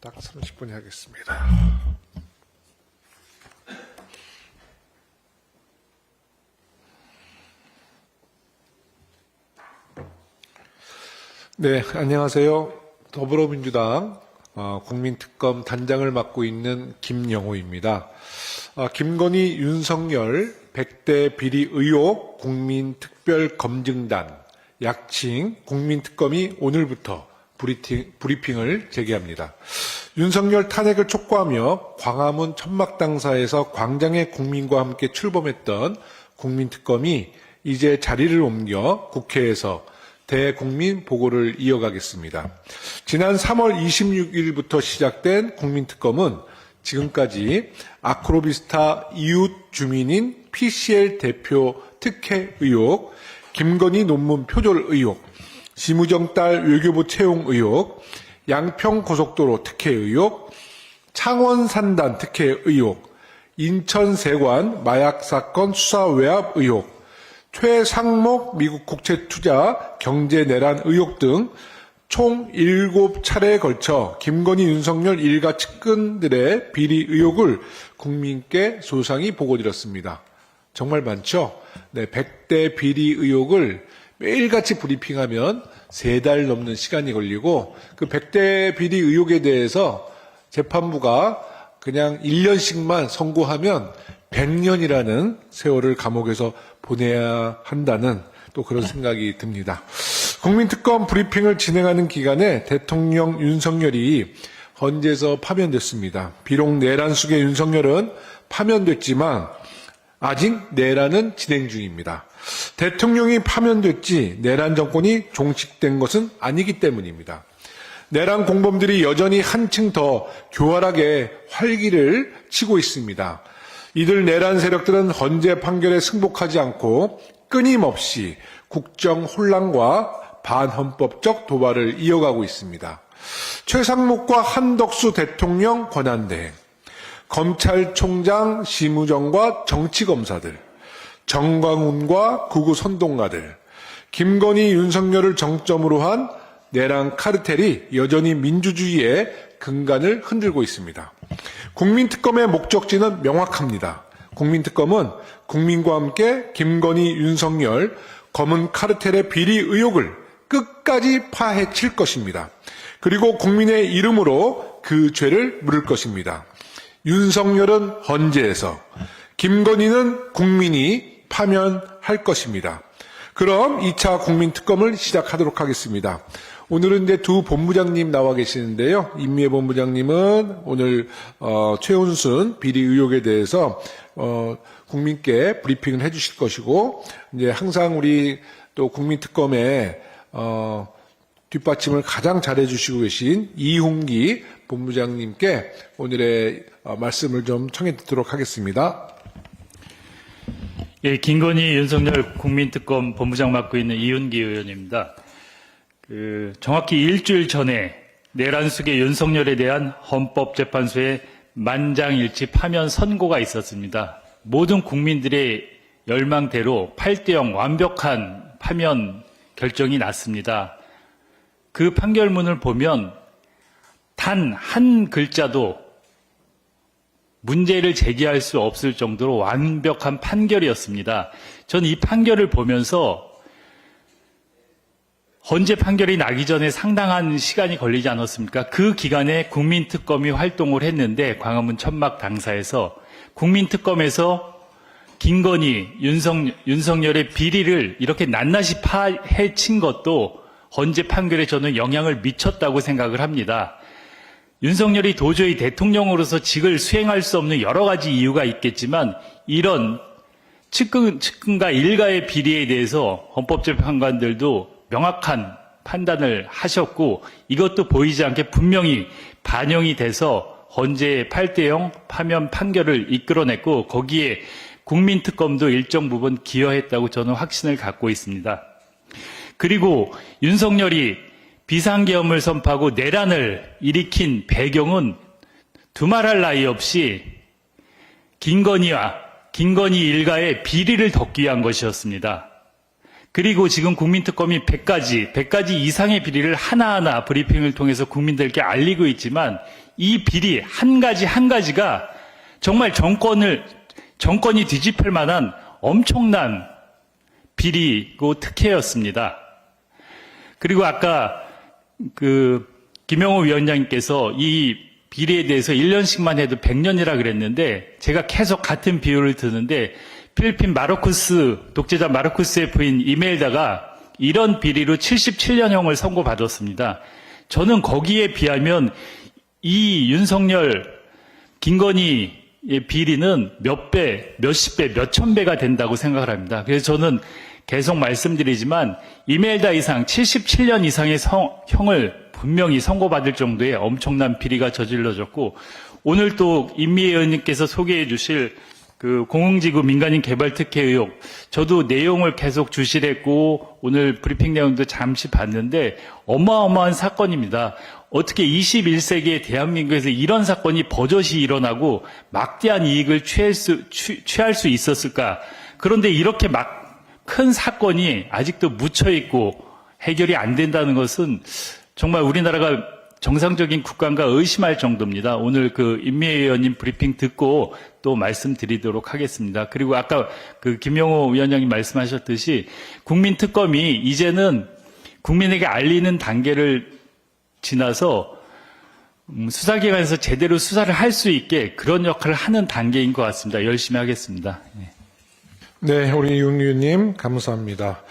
딱 30분이 하겠습니다. 네, 안녕하세요. 더불어민주당 국민특검 단장을 맡고 있는 김영호입니다. 김건희, 윤석열 100대 비리 의혹 국민특별검증단, 약칭 국민특검이 오늘부터 브리핑을 재개합니다. 윤석열 탄핵을 촉구하며 광화문 천막당사에서 광장의 국민과 함께 출범했던 국민특검이 이제 자리를 옮겨 국회에서 대국민 보고를 이어가겠습니다. 지난 3월 26일부터 시작된 국민특검은 지금까지 아크로비스타 이웃 주민인 PCL 대표 특혜 의혹, 김건희 논문 표절 의혹, 심우정 딸 외교부 채용 의혹, 양평고속도로 특혜 의혹, 창원 산단 특혜 의혹, 인천세관 마약 사건 수사 외압 의혹, 최상목 미국 국채투자 경제 내란 의혹 등 총 7차례에 걸쳐 김건희, 윤석열 일가 측근들의 비리 의혹을 국민께 소상히 보고드렸습니다. 정말 많죠? 네, 100대 비리 의혹을 매일같이 브리핑하면 3달 넘는 시간이 걸리고 그 100대 비리 의혹에 대해서 재판부가 그냥 1년씩만 선고하면 100년이라는 세월을 감옥에서 보내야 한다는 또 그런 생각이 듭니다. 국민특검 브리핑을 진행하는 기간에 대통령 윤석열이 헌재에서 파면됐습니다. 비록 내란 속의 윤석열은 파면됐지만 아직 내란은 진행 중입니다. 대통령이 파면됐지 내란 정권이 종식된 것은 아니기 때문입니다. 내란 공범들이 여전히 한층 더 교활하게 활기를 치고 있습니다. 이들 내란 세력들은 헌재 판결에 승복하지 않고 끊임없이 국정 혼란과 반헌법적 도발을 이어가고 있습니다. 최상목과 한덕수 대통령 권한대행, 검찰총장 심우정과 정치검사들, 정광훈과 구구 선동가들, 김건희, 윤석열을 정점으로 한 내란 카르텔이 여전히 민주주의의 근간을 흔들고 있습니다. 국민특검의 목적지는 명확합니다. 국민특검은 국민과 함께 김건희, 윤석열, 검은 카르텔의 비리 의혹을 끝까지 파헤칠 것입니다. 그리고 국민의 이름으로 그 죄를 물을 것입니다. 윤석열은 헌재에서, 김건희는 국민이 파면할 것입니다. 그럼 2차 국민특검을 시작하도록 하겠습니다. 오늘은 이제 두 본부장님 나와 계시는데요. 임미애 본부장님은 오늘 최은순 비리 의혹에 대해서 국민께 브리핑을 해주실 것이고, 이제 항상 우리 또 국민특검에 뒷받침을 가장 잘해주시고 계신 이홍기 본부장님께 오늘의 말씀을 좀 청해 듣도록 하겠습니다. 예, 김건희, 윤석열 국민특검 본부장 맡고 있는 이윤기 의원입니다. 정확히 일주일 전에 내란 속의 윤석열에 대한 헌법재판소의 만장일치 파면 선고가 있었습니다. 모든 국민들의 열망대로 8대0 완벽한 파면 결정이 났습니다. 그 판결문을 보면 단 한 글자도 문제를 제기할 수 없을 정도로 완벽한 판결이었습니다. 전 이 판결을 보면서 헌재 판결이 나기 전에 상당한 시간이 걸리지 않았습니까? 그 기간에 국민특검이 활동을 했는데 광화문 천막 당사에서 국민특검에서 김건희, 윤석열의 비리를 이렇게 낱낱이 파헤친 것도 헌재 판결에 저는 영향을 미쳤다고 생각을 합니다. 윤석열이 도저히 대통령으로서 직을 수행할 수 없는 여러 가지 이유가 있겠지만 이런 측근과 일가의 비리에 대해서 헌법재판관들도 명확한 판단을 하셨고 이것도 보이지 않게 분명히 반영이 돼서 헌재의 8대0 파면 판결을 이끌어냈고 거기에 국민특검도 일정 부분 기여했다고 저는 확신을 갖고 있습니다. 그리고 윤석열이 비상계엄을 선포하고 내란을 일으킨 배경은 두말할 나위 없이 김건희 일가의 비리를 덮기 위한 것이었습니다. 그리고 지금 국민특검이 100가지 이상의 비리를 하나하나 브리핑을 통해서 국민들께 알리고 있지만 이 비리 한 가지 한 가지가 정말 정권이 뒤집힐 만한 엄청난 비리고 특혜였습니다. 그리고 아까 김영호 위원장님께서 이 비리에 대해서 1년씩만 해도 100년이라 그랬는데 제가 계속 같은 비유를 드는데 필리핀 독재자 마르코스의 부인 이멜다가 이런 비리로 77년형을 선고받았습니다. 저는 거기에 비하면 이 윤석열, 김건희의 비리는 몇 배, 몇십 배, 몇천 배가 된다고 생각을 합니다. 그래서 저는 계속 말씀드리지만 이멜다 이상 77년 이상의 형을 분명히 선고받을 정도의 엄청난 비리가 저질러졌고 오늘 또 임미애 의원님께서 소개해 주실 공흥지구 민간인 개발 특혜 의혹 저도 내용을 계속 주실했고 오늘 브리핑 내용도 잠시 봤는데 어마어마한 사건입니다. 어떻게 21세기의 대한민국에서 이런 사건이 버젓이 일어나고 막대한 이익을 취할 수 있었을까? 그런데 이렇게 큰 사건이 아직도 묻혀있고 해결이 안 된다는 것은 정말 우리나라가 정상적인 국가인가 의심할 정도입니다. 오늘 임미애 의원님 브리핑 듣고 또 말씀드리도록 하겠습니다. 그리고 아까 김영호 위원장님 말씀하셨듯이 국민특검이 이제는 국민에게 알리는 단계를 지나서 수사기관에서 제대로 수사를 할 수 있게 그런 역할을 하는 단계인 것 같습니다. 열심히 하겠습니다. 네, 우리 윤 의원님 감사합니다.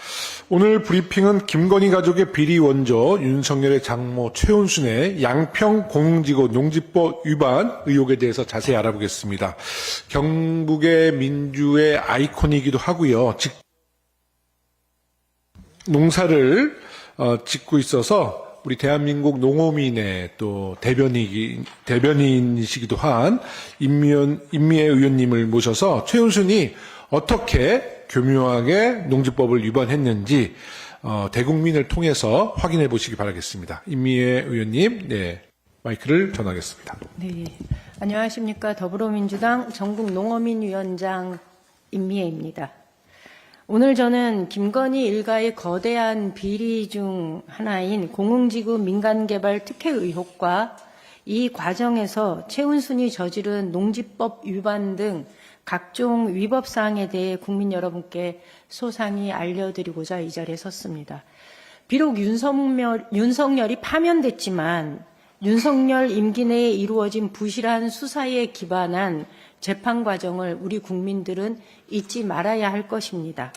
오늘 브리핑은 김건희 가족의 비리 원조 윤석열의 장모 최은순의 양평 공흥지구 농지법 위반 의혹에 대해서 자세히 알아보겠습니다. 경북의 민주의 아이콘이기도 하고요. 농사를 짓고 있어서 우리 대한민국 농어민의 또 대변인이시기도 한 임미애 의원님을 모셔서 최은순이 어떻게 교묘하게 농지법을 위반했는지 대국민을 통해서 확인해 보시기 바라겠습니다. 임미애 의원님, 네, 마이크를 전하겠습니다. 네, 안녕하십니까. 더불어민주당 전국농어민위원장 임미애입니다. 오늘 저는 김건희 일가의 거대한 비리 중 하나인 공흥지구 민간개발 특혜 의혹과 이 과정에서 최은순이 저지른 농지법 위반 등 각종 위법 사항에 대해 국민 여러분께 소상히 알려드리고자 이 자리에 섰습니다. 비록 윤석열이 파면됐지만 윤석열 임기 내에 이루어진 부실한 수사에 기반한 재판 과정을 우리 국민들은 잊지 말아야 할 것입니다.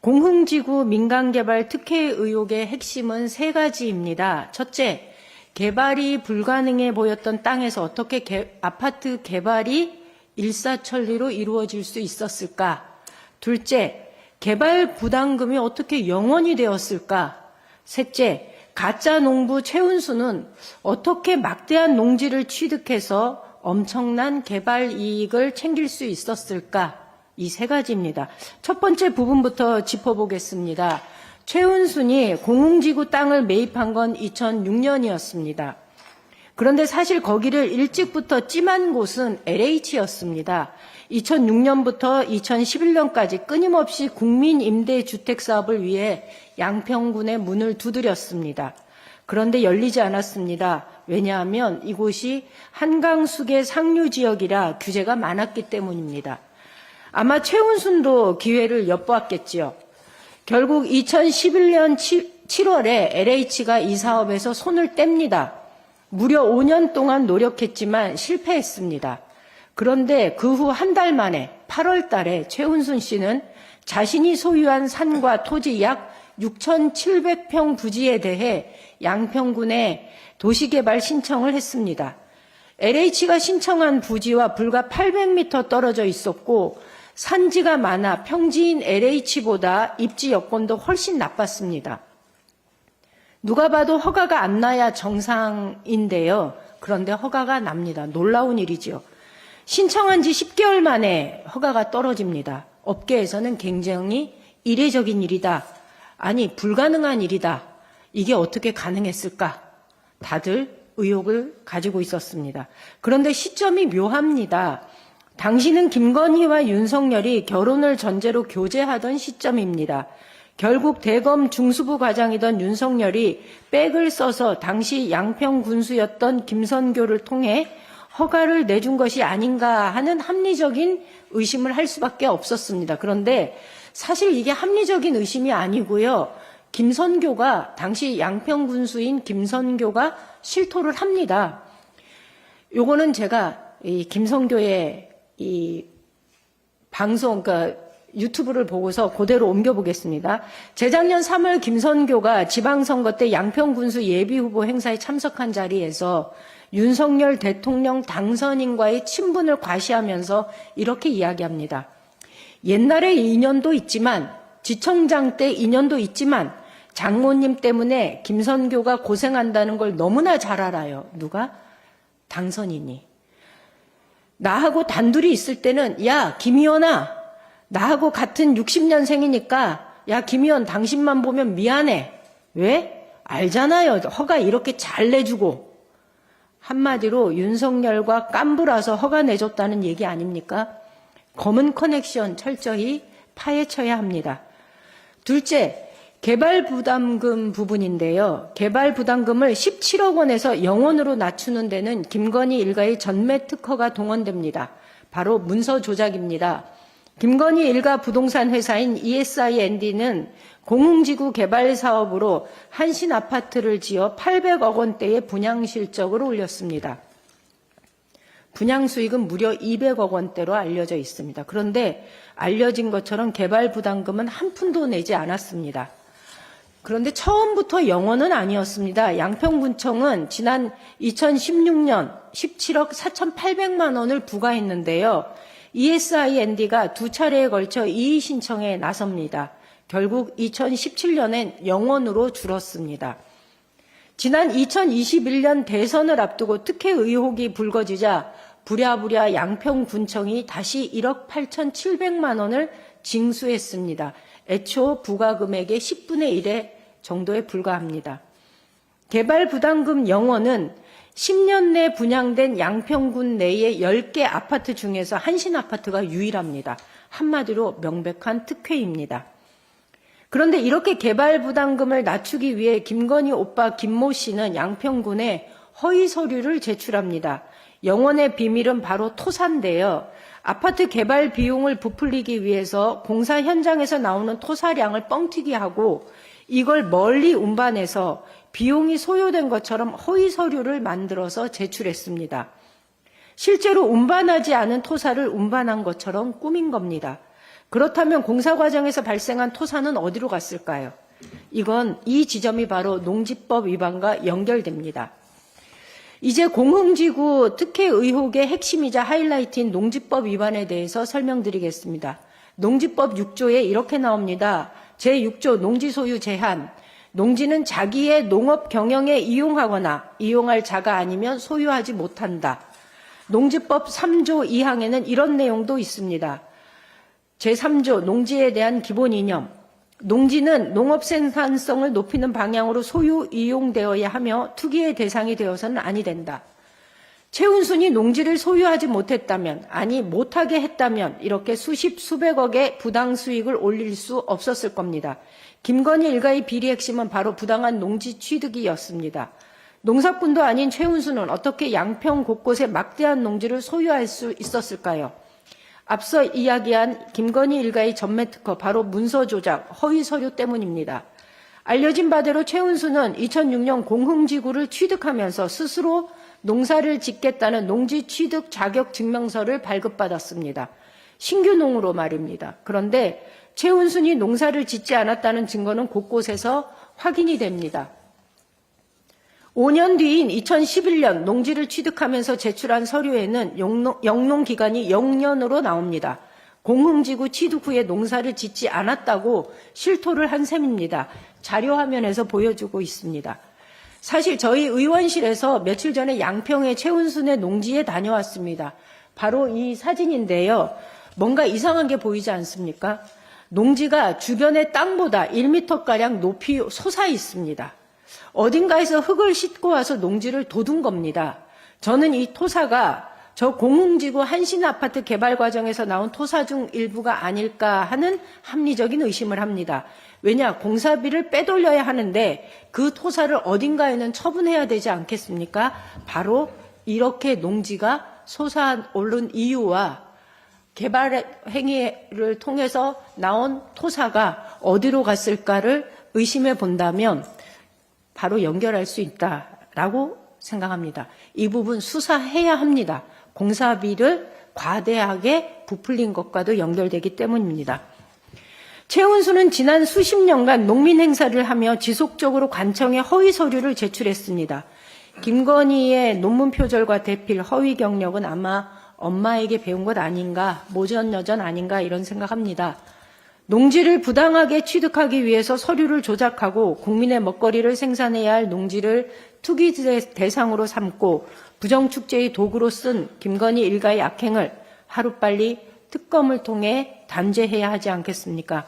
공흥지구 민간개발 특혜 의혹의 핵심은 세 가지입니다. 첫째, 개발이 불가능해 보였던 땅에서 어떻게 아파트 개발이 일사천리로 이루어질 수 있었을까? 둘째, 개발 부담금이 어떻게 영원이 되었을까? 셋째, 가짜 농부 최은수는 어떻게 막대한 농지를 취득해서 엄청난 개발 이익을 챙길 수 있었을까? 이 세 가지입니다. 첫 번째 부분부터 짚어보겠습니다. 최은순이 공흥지구 땅을 매입한 건 2006년이었습니다. 그런데 사실 거기를 일찍부터 찜한 곳은 LH였습니다. 2006년부터 2011년까지 끊임없이 국민임대주택 사업을 위해 양평군에 문을 두드렸습니다. 그런데 열리지 않았습니다. 왜냐하면 이곳이 한강수계 상류지역이라 규제가 많았기 때문입니다. 아마 최은순도 기회를 엿보았겠지요. 결국 2011년 7월에 LH가 이 사업에서 손을 뗍니다. 무려 5년 동안 노력했지만 실패했습니다. 그런데 그 후 한 달 만에 8월 달에 최은순 씨는 자신이 소유한 산과 토지 약 6,700평 부지에 대해 양평군에 도시개발 신청을 했습니다. LH가 신청한 부지와 불과 800m 떨어져 있었고 산지가 많아 평지인 LH보다 입지 여건도 훨씬 나빴습니다. 누가 봐도 허가가 안 나야 정상인데요. 그런데 허가가 납니다. 놀라운 일이죠. 신청한 지 10개월 만에 허가가 떨어집니다. 업계에서는 굉장히 이례적인 일이다. 아니, 불가능한 일이다. 이게 어떻게 가능했을까? 다들 의혹을 가지고 있었습니다. 그런데 시점이 묘합니다. 당시는 김건희와 윤석열이 결혼을 전제로 교제하던 시점입니다. 결국 대검 중수부 과장이던 윤석열이 백을 써서 당시 양평 군수였던 김선교를 통해 허가를 내준 것이 아닌가 하는 합리적인 의심을 할 수밖에 없었습니다. 그런데 사실 이게 합리적인 의심이 아니고요. 김선교가 당시 양평 군수인 김선교가 실토를 합니다. 요거는 제가 이 김선교의 이 방송, 그러니까 유튜브를 보고서 그대로 옮겨보겠습니다. 재작년 3월 김선교가 지방선거 때 양평군수 예비후보 행사에 참석한 자리에서 윤석열 대통령 당선인과의 친분을 과시하면서 이렇게 이야기합니다. 옛날에 인연도 있지만, 지청장 때 인연도 있지만 장모님 때문에 김선교가 고생한다는 걸 너무나 잘 알아요. 누가? 당선인이. 나하고 단둘이 있을 때는 야 김의원아, 나하고 같은 60년생이니까 야 김의원 당신만 보면 미안해. 왜? 알잖아요. 허가 이렇게 잘 내주고. 한마디로 윤석열과 깐부라서 허가 내줬다는 얘기 아닙니까? 검은 커넥션 철저히 파헤쳐야 합니다. 둘째, 개발 부담금 부분인데요. 개발 부담금을 17억 원에서 0원으로 낮추는 데는 김건희 일가의 전매 특허가 동원됩니다. 바로 문서 조작입니다. 김건희 일가 부동산 회사인 ESIND는 공흥지구 개발 사업으로 한신 아파트를 지어 800억 원대의 분양 실적을 올렸습니다. 분양 수익은 무려 200억 원대로 알려져 있습니다. 그런데 알려진 것처럼 개발 부담금은 한 푼도 내지 않았습니다. 그런데 처음부터 0원은 아니었습니다. 양평군청은 지난 2016년 17억 4,800만 원을 부과했는데요. ESIND가 두 차례에 걸쳐 이의 신청에 나섭니다. 결국 2017년엔 0원으로 줄었습니다. 지난 2021년 대선을 앞두고 특혜 의혹이 불거지자 부랴부랴 양평군청이 다시 1억 8,700만 원을 징수했습니다. 애초 부과금액의 10분의 1에 정도에 불과합니다. 개발 부담금 0원은 10년 내 분양된 양평군 내의 10개 아파트 중에서 한신 아파트가 유일합니다. 한마디로 명백한 특혜입니다. 그런데 이렇게 개발 부담금을 낮추기 위해 김건희 오빠 김모 씨는 양평군에 허위 서류를 제출합니다. 0원의 비밀은 바로 토사인데요. 아파트 개발 비용을 부풀리기 위해서 공사 현장에서 나오는 토사량을 뻥튀기하고 이걸 멀리 운반해서 비용이 소요된 것처럼 허위 서류를 만들어서 제출했습니다. 실제로 운반하지 않은 토사를 운반한 것처럼 꾸민 겁니다. 그렇다면 공사 과정에서 발생한 토사는 어디로 갔을까요? 이 지점이 바로 농지법 위반과 연결됩니다. 이제 공흥지구 특혜 의혹의 핵심이자 하이라이트인 농지법 위반에 대해서 설명드리겠습니다. 농지법 6조에 이렇게 나옵니다. 제6조 농지소유 제한. 농지는 자기의 농업 경영에 이용하거나 이용할 자가 아니면 소유하지 못한다. 농지법 3조 2항에는 이런 내용도 있습니다. 제3조 농지에 대한 기본 이념. 농지는 농업 생산성을 높이는 방향으로 소유 이용되어야 하며 투기의 대상이 되어서는 아니 된다. 최은순이 농지를 소유하지 못했다면, 아니 못하게 했다면 이렇게 수십 수백억의 부당 수익을 올릴 수 없었을 겁니다. 김건희 일가의 비리 핵심은 바로 부당한 농지 취득이었습니다. 농사꾼도 아닌 최은순은 어떻게 양평 곳곳에 막대한 농지를 소유할 수 있었을까요? 앞서 이야기한 김건희 일가의 전매 특허, 바로 문서 조작, 허위 서류 때문입니다. 알려진 바대로 최은수는 2006년 공흥지구를 취득하면서 스스로 농사를 짓겠다는 농지 취득 자격 증명서를 발급받았습니다. 신규농으로 말입니다. 그런데 최은순이 농사를 짓지 않았다는 증거는 곳곳에서 확인이 됩니다. 5년 뒤인 2011년 농지를 취득하면서 제출한 서류에는 영농 기간이 0년으로 나옵니다. 공흥지구 취득 후에 농사를 짓지 않았다고 실토를 한 셈입니다. 자료화면에서 보여주고 있습니다. 사실 저희 의원실에서 며칠 전에 양평의 최은순의 농지에 다녀왔습니다. 바로 이 사진인데요. 뭔가 이상한 게 보이지 않습니까? 농지가 주변의 땅보다 1m가량 높이 솟아 있습니다. 어딘가에서 흙을 싣고 와서 농지를 돋운 겁니다. 저는 이 토사가 저 공흥지구 한신아파트 개발 과정에서 나온 토사 중 일부가 아닐까 하는 합리적인 의심을 합니다. 왜냐, 공사비를 빼돌려야 하는데 그 토사를 어딘가에는 처분해야 되지 않겠습니까? 바로 이렇게 농지가 솟아오른 이유와 개발 행위를 통해서 나온 토사가 어디로 갔을까를 의심해 본다면 바로 연결할 수 있다라고 생각합니다. 이 부분 수사해야 합니다. 공사비를 과대하게 부풀린 것과도 연결되기 때문입니다. 최은수는 지난 수십 년간 농민 행사를 하며 지속적으로 관청에 허위 서류를 제출했습니다. 김건희의 논문 표절과 대필, 허위 경력은 아마 엄마에게 배운 것 아닌가, 모전여전 아닌가 이런 생각합니다. 농지를 부당하게 취득하기 위해서 서류를 조작하고 국민의 먹거리를 생산해야 할 농지를 투기 대상으로 삼고 부정축제의 도구로 쓴 김건희 일가의 악행을 하루빨리 특검을 통해 단죄해야 하지 않겠습니까?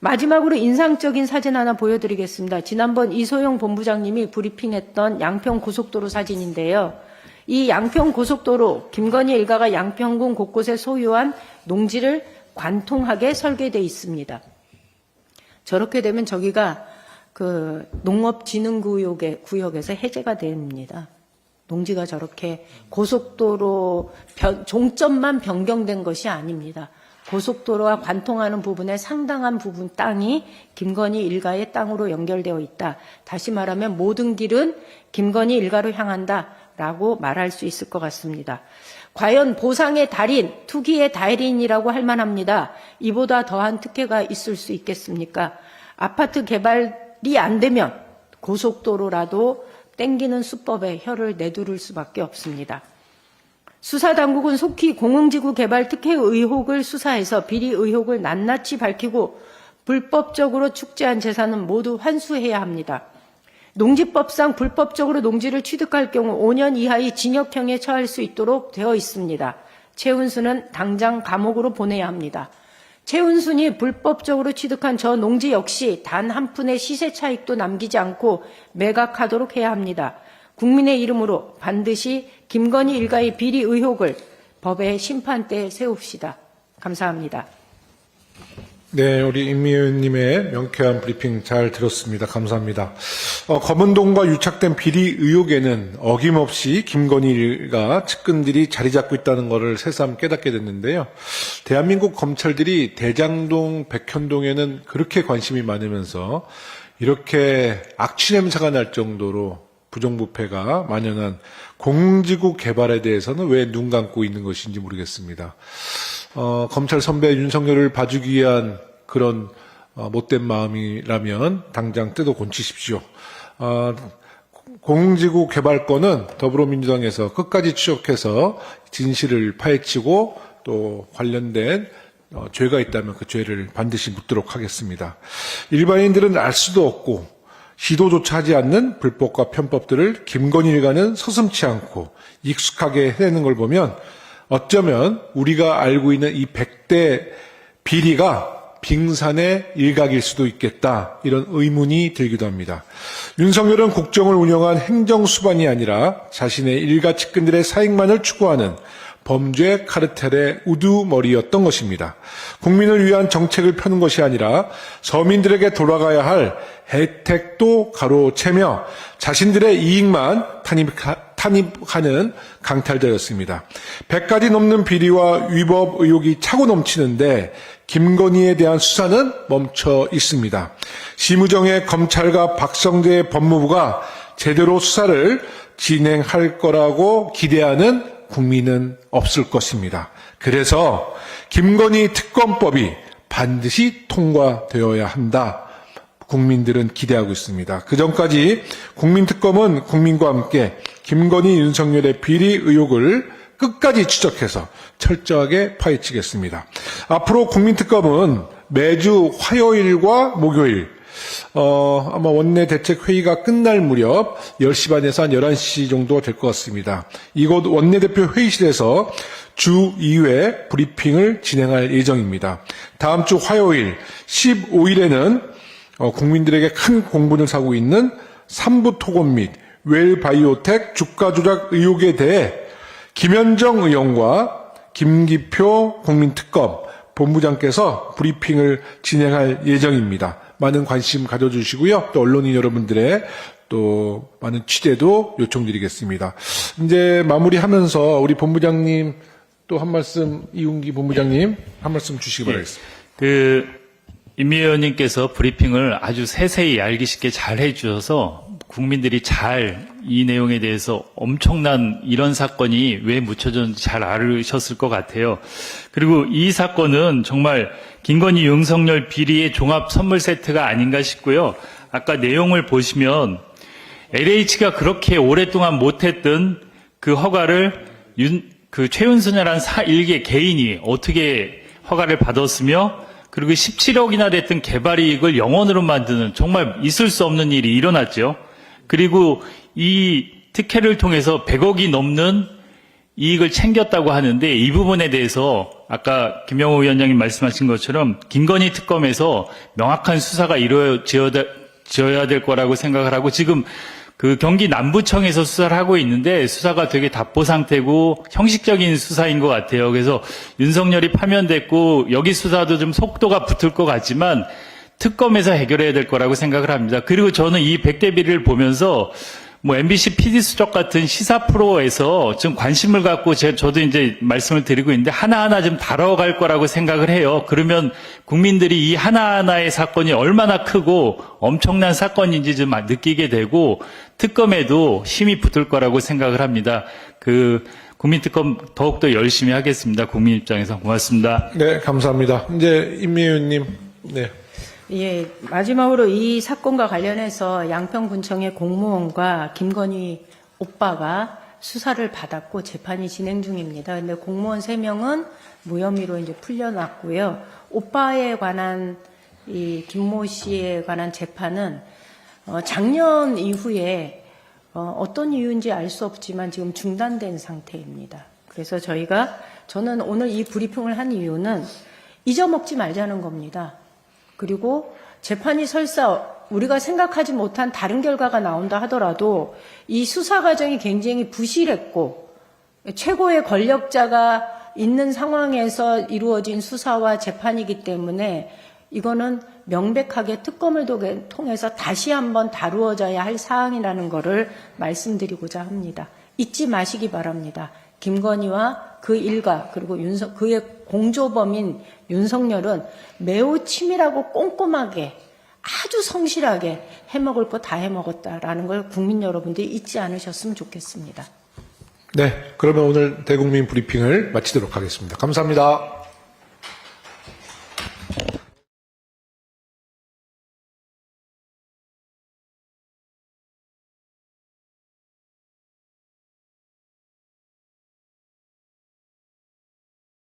마지막으로 인상적인 사진 하나 보여드리겠습니다. 지난번 이소영 본부장님이 브리핑했던 양평 고속도로 사진인데요. 이 양평 고속도로 김건희 일가가 양평군 곳곳에 소유한 농지를 관통하게 설계되어 있습니다. 저렇게 되면 저기가 그 농업진흥구역에서 해제가 됩니다. 농지가 저렇게 고속도로 종점만 변경된 것이 아닙니다. 고속도로와 관통하는 부분의 상당한 부분 땅이 김건희 일가의 땅으로 연결되어 있다. 다시 말하면 모든 길은 김건희 일가로 향한다라고 말할 수 있을 것 같습니다. 과연 보상의 달인, 투기의 달인이라고 할 만합니다. 이보다 더한 특혜가 있을 수 있겠습니까? 아파트 개발이 안 되면 고속도로라도 땡기는 수법에 혀를 내두를 수밖에 없습니다. 수사당국은 속히 공흥지구 개발 특혜 의혹을 수사해서 비리 의혹을 낱낱이 밝히고 불법적으로 축제한 재산은 모두 환수해야 합니다. 농지법상 불법적으로 농지를 취득할 경우 5년 이하의 징역형에 처할 수 있도록 되어 있습니다. 최은수는 당장 감옥으로 보내야 합니다. 최은순이 불법적으로 취득한 저 농지 역시 단 한 푼의 시세 차익도 남기지 않고 매각하도록 해야 합니다. 국민의 이름으로 반드시 김건희 일가의 비리 의혹을 법의 심판대에 세웁시다. 감사합니다. 네, 우리 임미 의원님의 명쾌한 브리핑 잘 들었습니다. 감사합니다. 검은동과 유착된 비리 의혹에는 어김없이 김건희가 측근들이 자리 잡고 있다는 것을 새삼 깨닫게 됐는데요. 대한민국 검찰들이 대장동, 백현동에는 그렇게 관심이 많으면서 이렇게 악취 냄새가 날 정도로 부정부패가 만연한 공지구 개발에 대해서는 왜 눈 감고 있는 것인지 모르겠습니다. 검찰 선배 윤석열을 봐주기 위한 그런 못된 마음이라면 당장 뜯어 고치십시오. 공지구 개발권은 더불어민주당에서 끝까지 추적해서 진실을 파헤치고 또 관련된 죄가 있다면 그 죄를 반드시 묻도록 하겠습니다. 일반인들은 알 수도 없고 시도조차 하지 않는 불법과 편법들을 김건희 일가는 서슴지 않고 익숙하게 해내는 걸 보면 어쩌면 우리가 알고 있는 이 100대 비리가 빙산의 일각일 수도 있겠다, 이런 의문이 들기도 합니다. 윤석열은 국정을 운영한 행정수반이 아니라 자신의 일가 측근들의 사익만을 추구하는 범죄 카르텔의 우두머리였던 것입니다. 국민을 위한 정책을 펴는 것이 아니라 서민들에게 돌아가야 할 혜택도 가로채며 자신들의 이익만 탄입하는 강탈자였습니다. 100가지 넘는 비리와 위법 의혹이 차고 넘치는데 김건희에 대한 수사는 멈춰 있습니다. 심우정의 검찰과 박성재 법무부가 제대로 수사를 진행할 거라고 기대하는 국민은 없을 것입니다. 그래서 김건희 특검법이 반드시 통과되어야 한다. 국민들은 기대하고 있습니다. 그 전까지 국민특검은 국민과 함께 김건희, 윤석열의 비리 의혹을 끝까지 추적해서 철저하게 파헤치겠습니다. 앞으로 국민특검은 매주 화요일과 목요일, 아마 원내대책회의가 끝날 무렵 10시 반에서 한 11시 정도 될 것 같습니다. 이곳 원내대표 회의실에서 주 2회 브리핑을 진행할 예정입니다. 다음 주 화요일 15일에는 국민들에게 큰 공분을 사고 있는 삼부 토건 및 웰바이오텍 주가 조작 의혹에 대해 김현정 의원과 김기표 국민특검 본부장께서 브리핑을 진행할 예정입니다. 많은 관심 가져주시고요. 또 언론인 여러분들의 또 많은 취재도 요청드리겠습니다. 이제 마무리하면서 우리 본부장님 또 한 말씀, 이웅기 본부장님 한 말씀 주시기 바라겠습니다. 임 의원님께서 브리핑을 아주 세세히 알기 쉽게 잘 해주셔서 국민들이 잘 이 내용에 대해서 엄청난 이런 사건이 왜 묻혀졌는지 잘 알으셨을 것 같아요. 그리고 이 사건은 정말 김건희 윤석열 비리의 종합 선물 세트가 아닌가 싶고요. 아까 내용을 보시면 LH가 그렇게 오랫동안 못했던 그 허가를 최윤순이라는 일개 개인이 어떻게 허가를 받았으며 그리고 17억이나 됐던 개발이익을 영원으로 만드는 정말 있을 수 없는 일이 일어났죠. 그리고 이 특혜를 통해서 100억이 넘는 이익을 챙겼다고 하는데 이 부분에 대해서 아까 김영호 위원장님 말씀하신 것처럼 김건희 특검에서 명확한 수사가 이루어져야 될 거라고 생각을 하고 지금 경기 남부청에서 수사를 하고 있는데 수사가 되게 답보 상태고 형식적인 수사인 것 같아요. 그래서 윤석열이 파면됐고 여기 수사도 좀 속도가 붙을 것 같지만 특검에서 해결해야 될 거라고 생각을 합니다. 그리고 저는 이 100대 비리를 보면서 MBC PD수첩 같은 시사 프로에서 좀 관심을 갖고 저도 이제 말씀을 드리고 있는데 하나하나 좀 다뤄갈 거라고 생각을 해요. 그러면 국민들이 이 하나하나의 사건이 얼마나 크고 엄청난 사건인지 좀 느끼게 되고 특검에도 힘이 붙을 거라고 생각을 합니다. 국민특검 더욱더 열심히 하겠습니다. 국민 입장에서 고맙습니다. 네, 감사합니다. 이제 임미 의원님. 네. 예, 마지막으로 이 사건과 관련해서 양평군청의 공무원과 김건희 오빠가 수사를 받았고 재판이 진행 중입니다. 근데 공무원 3명은 무혐의로 이제 풀려났고요. 오빠에 관한 이 김모 씨에 관한 재판은 작년 이후에 어떤 이유인지 알 수 없지만 지금 중단된 상태입니다. 그래서 저는 오늘 이 브리핑을 한 이유는 잊어먹지 말자는 겁니다. 그리고 재판이 설사 우리가 생각하지 못한 다른 결과가 나온다 하더라도 이 수사 과정이 굉장히 부실했고 최고의 권력자가 있는 상황에서 이루어진 수사와 재판이기 때문에 이거는 명백하게 특검을 통해서 다시 한번 다루어져야 할 사항이라는 것을 말씀드리고자 합니다. 잊지 마시기 바랍니다. 김건희와 그 일가 그리고 그의 공조범인 윤석열은 매우 치밀하고 꼼꼼하게 아주 성실하게 해먹을 거 다 해먹었다라는 걸 국민 여러분들이 잊지 않으셨으면 좋겠습니다. 네, 그러면 오늘 대국민 브리핑을 마치도록 하겠습니다. 감사합니다.